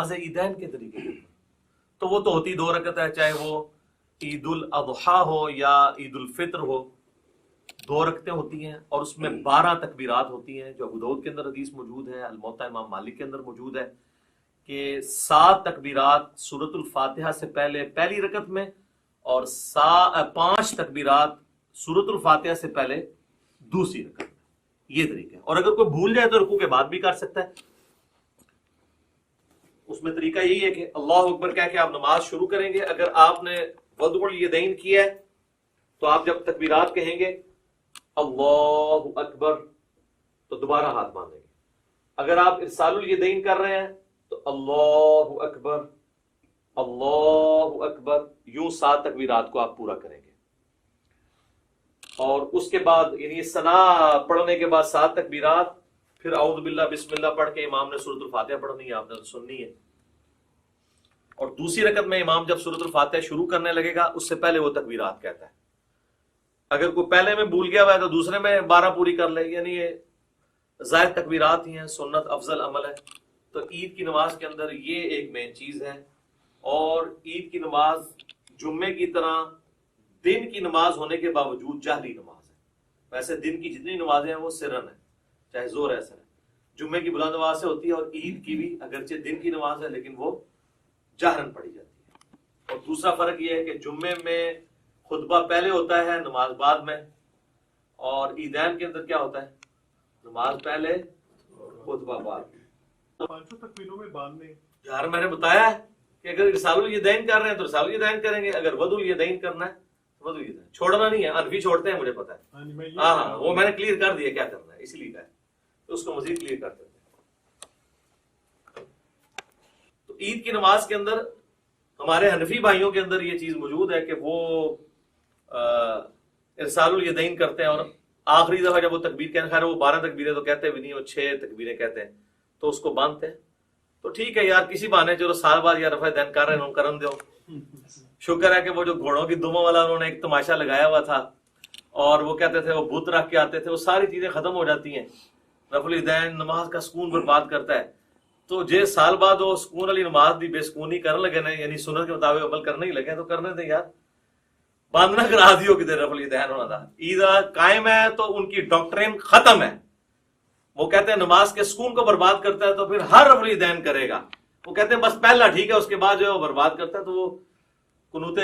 عیدین کے طریقے کے تو وہ تو ہوتی 2 رکعت ہے، چاہے وہ عید الاضحیٰ ہو یا عید الفطر ہو، 2 رکعتیں ہوتی ہیں اور اس میں 12 تکبیرات ہوتی ہیں، جو ابو داؤد کے اندر حدیث موجود ہے، الموطا امام مالک کے اندر موجود ہے کہ 7 تکبیرات سورۃ الفاتحہ سے پہلے پہلی رکعت میں اور 5 تکبیرات سورۃ الفاتحہ سے پہلے دوسری رکعت میں. یہ طریقہ ہے. اور اگر کوئی بھول جائے تو رکوع کے بعد بھی کر سکتا ہے. اس میں طریقہ یہی ہے کہ اللہ اکبر کہہ کے آپ نماز شروع کریں گے. اگر آپ نے وضع الیدین کیا ہے تو آپ جب تکبیرات کہیں گے اللہ اکبر تو دوبارہ ہاتھ باندھیں گے. اگر آپ ارسال الیدین کر رہے ہیں تو اللہ اکبر اللہ اکبر یوں 7 تکبیرات کو آپ پورا کریں گے. اور اس کے بعد یعنی ثنا پڑھنے کے بعد 7 تکبیرات، پھر اعوذ باللہ بسم اللہ پڑھ کے امام نے سورۃ الفاتحہ پڑھنی ہے، آپ نے سننی ہے. اور دوسری رکعت میں امام جب سورۃ الفاتحہ شروع کرنے لگے گا اس سے پہلے وہ تکبیرات کہتا ہے. اگر کوئی پہلے میں بھول گیا ہوا ہے تو دوسرے میں 12 پوری کر لے. یعنی یہ ظاہر تکبیرات ہی ہیں، سنت افضل عمل ہے. تو عید کی نماز کے اندر یہ ایک مین چیز ہے. اور عید کی نماز جمعے کی طرح دن کی نماز ہونے کے باوجود جہری نماز ہے. ویسے دن کی جتنی نمازیں ہیں وہ سرن ہے، چاہے زور ایسا ہے. جمعے کی بلند آواز سے ہوتی ہے اور عید کی بھی اگرچہ دن کی نماز ہے لیکن وہ جہرن پڑھی جاتی ہے. اور دوسرا فرق یہ ہے کہ جمعے میں خطبہ پہلے ہوتا ہے، نماز بعد میں. اور عیدین کے اندر کیا ہوتا ہے؟ نماز پہلے خطبہ بعد. 5 تکبیروں میں باندھنے یار میں نے بتایا ہے کہ اگر ارسال الیدین کر رہے ہیں تو ارسال الیدین کریں گے، اگر وضع الیدین کرنا ہے تو وضع الیدین. چھوڑنا نہیں ہے، حنفی چھوڑتے ہیں مجھے پتا ہے. ہاں وہ میں نے کلیئر کر دیا کیا کرنا ہے، اسی لیے کہا ہے تو اس کو مزید کلیئر کرتے ہیں. تو عید کی نماز کے اندر ہمارے حنفی بھائیوں کے اندر یہ چیز موجود ہے کہ وہ ارسال الیدین کرتے ہیں اور آخری دفعہ جب وہ تکبیر کہتے ہیں، خیر وہ 12 تکبیریں تو کہتے بھی نہیں، وہ 6 تکبیریں کہتے ہیں، تو اس کو باندھتے ہیں. تو ٹھیک ہے یار، کسی بہانے چلو سال بعد یا رفع دین کر رہے ہیں کرن دو. شکر ہے کہ وہ جو گھوڑوں کی دموں والا انہوں نے ایک تماشا لگایا ہوا تھا اور وہ کہتے تھے وہ بت رکھ کے آتے تھے، وہ ساری چیزیں ختم ہو جاتی ہیں. رفع الیدین نماز کا سکون برباد کرتا ہے. تو جے سال بعد وہ سکون والی نماز دی بے سکونی کرنے لگے نا، یعنی سنت کے مطابق عمل کرنے ہی لگے تو کرنے دیں یار. باندھنا کرا دیو کدھر رفع الیدین ہونا تھا. عید قائم ہے تو ان کی ڈاکٹرین ختم ہے. وہ کہتے ہیں نماز کے سکون کو برباد کرتا ہے تو پھر ہر رفع الیدین کرے گا. وہ کہتے ہیں بس پہلا ٹھیک ہے، اس کے بعد جو ہے وہ برباد کرتا ہے. تو وہ قنوت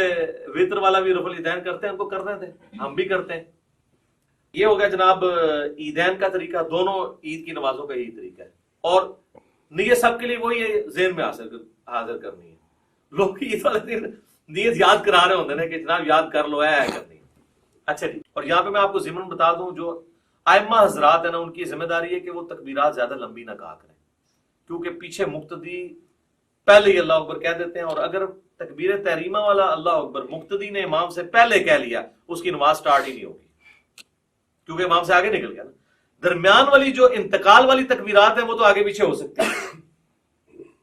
وطر والا بھی رفع الیدین کرتے ہیں، ان کو کرنے دیں، ہم بھی کرتے ہیں. یہ ہو گیا جناب عیدین کا طریقہ. دونوں عید کی نمازوں کا یہی طریقہ ہے. اور نیت سب کے لیے وہی ہے، ذہن میں حاضر کرنی ہے. لوگ عید والے دن نیت یاد کرا رہے ہوتے ہیں کہ جناب یاد کر لو ہے کرنی. اچھا جی، اور یہاں پہ میں آپ کو ضمن بتا دوں، جو ائمہ حضرات ہیں نا ان کی ذمہ داری ہے کہ وہ تکبیرات زیادہ لمبی نہ کہا کریں، کیونکہ پیچھے مقتدی پہلے ہی اللہ اکبر کہہ دیتے ہیں. اور اگر تکبیر تحریمہ والا اللہ اکبر مقتدی نے امام سے پہلے کہہ لیا اس کی نماز سٹارٹ ہی نہیں ہوگی، کیونکہ امام سے آگے نکل گیا نا. درمیان والی جو انتقال والی تکبیرات ہیں وہ تو آگے پیچھے ہو سکتی ہیں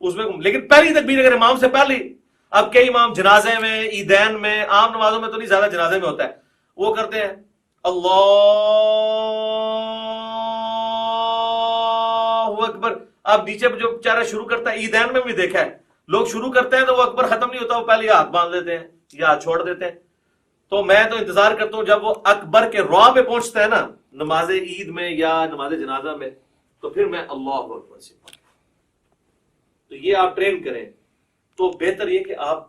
اس میں، لیکن پہلی تکبیر اگر امام سے پہلی. اب کئی امام جنازے میں، عیدین میں، عام نمازوں میں تو نہیں، زیادہ جنازے میں ہوتا ہے، وہ کرتے ہیں اللہ اکبر. اب نیچے جو بیچارہ شروع کرتا ہے، عیدین میں بھی دیکھا ہے لوگ شروع کرتے ہیں تو وہ اکبر ختم نہیں ہوتا، وہ پہلے ہاتھ باندھ دیتے ہیں یا چھوڑ دیتے ہیں. تو میں تو انتظار کرتا ہوں جب وہ اکبر کے رعا پہ پہنچتا ہے نا نماز عید میں یا نماز جنازہ میں، تو پھر میں اللہ اکبر سے پڑھوں. تو یہ آپ ٹرین کریں تو بہتر یہ کہ آپ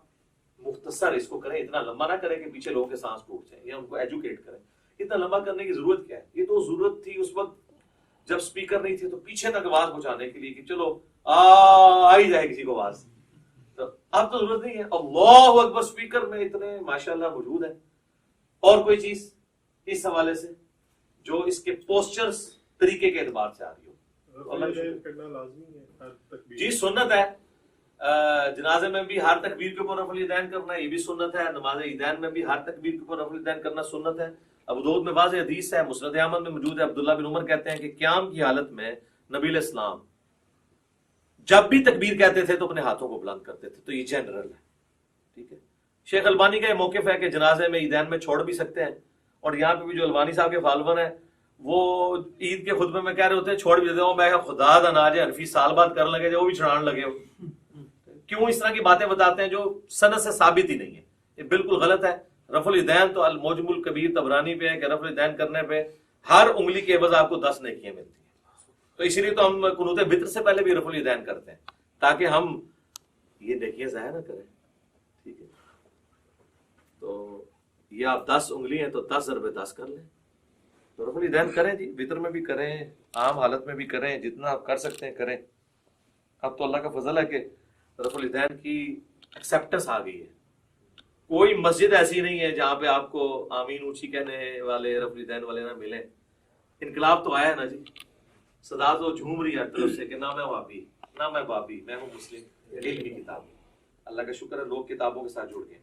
مختصر اس کو کریں، اتنا لمبا نہ کریں کہ پیچھے لوگوں کے سانس ٹوٹ جائیں، یا ان کو ایجوکیٹ کریں. اتنا لمبا کرنے کی ضرورت کیا ہے؟ یہ تو ضرورت تھی اس وقت جب سپیکر نہیں تھے تو پیچھے تک آواز پہنچانے کے لیے کہ چلو آئی جائے کسی کو آواز. تو اب تو ضرورت نہیں ہے. اللہ اکبر سپیکر میں اتنے ماشاءاللہ موجود ہیں. اور کوئی چیز اس حوالے سے جو اس کے پوسچرز طریقے کے اعتبار سے آ رہی ہو؟ جی سنت ہے. جنازے میں بھی ہر تکبیر کے اوپر رفع الیدین کرنا، یہ بھی سنت ہے. نماز عیدین میں بھی ہر تکبیر کے اوپر رفع الیدین کرنا سنت ہے. ابو داؤد میں واضح حدیث ہے، مسند احمد میں موجود ہے. عبداللہ بن عمر کہتے ہیں کہ قیام کی حالت میں نبی علیہ السلام جب بھی تکبیر کہتے تھے تو اپنے ہاتھوں کو بلند کرتے تھے. تو یہ جنرل ہے، ٹھیک ہے. شیخ البانی کا یہ موقف ہے کہ جنازے میں عیدین میں چھوڑ بھی سکتے ہیں. اور یہاں پہ بھی جو البانی صاحب کے فالوور ہیں وہ عید کے خطبے میں کہہ رہے ہوتے ہیں چھوڑ بھی دیتے ہیں. میں خدا دا نہ جائے حنفی سال بعد کرنے لگے وہ بھی چھڑان لگے ہو. کیوں اس طرح کی باتیں بتاتے ہیں جو سند سے ثابت ہی نہیں ہے. یہ بالکل غلط ہے. رفع الیدین تو المعجم الکبیر طبرانی پہ ہے کہ رفع الیدین کرنے پہ ہر انگلی کے عوض آپ کو 10 نیکیاں ملتی ہیں. تو اسی لیے تو ہم قنوت وتر سے پہلے بھی رفع الیدین کرتے ہیں تاکہ ہم یہ نیکیاں ضائع نہ کریں. ٹھیک ہے, تو یہ آپ 10 انگلی ہیں تو 10 ضرب 10 کر لیں. تو رفع الیدین کریں جی, وتر میں بھی کریں, عام حالت میں بھی کریں, جتنا آپ کر سکتے ہیں کریں. اب تو اللہ کا فضل ہے کہ رفع الیدین کی ایکسیپٹنس آ گئی ہے. کوئی مسجد ایسی نہیں ہے جہاں پہ آپ کو آمین اونچی کہنے والے رفع الیدین والے نہ ملیں. انقلاب تو آیا ہے نا جی, صدا تو جھوم رہی ہے طرف سے کہ نہ میں وابی نہ میں بابی, میں ہوں مسلم. علم کی کتاب. اللہ کا شکر ہے لوگ کتابوں کے ساتھ جڑ گئے.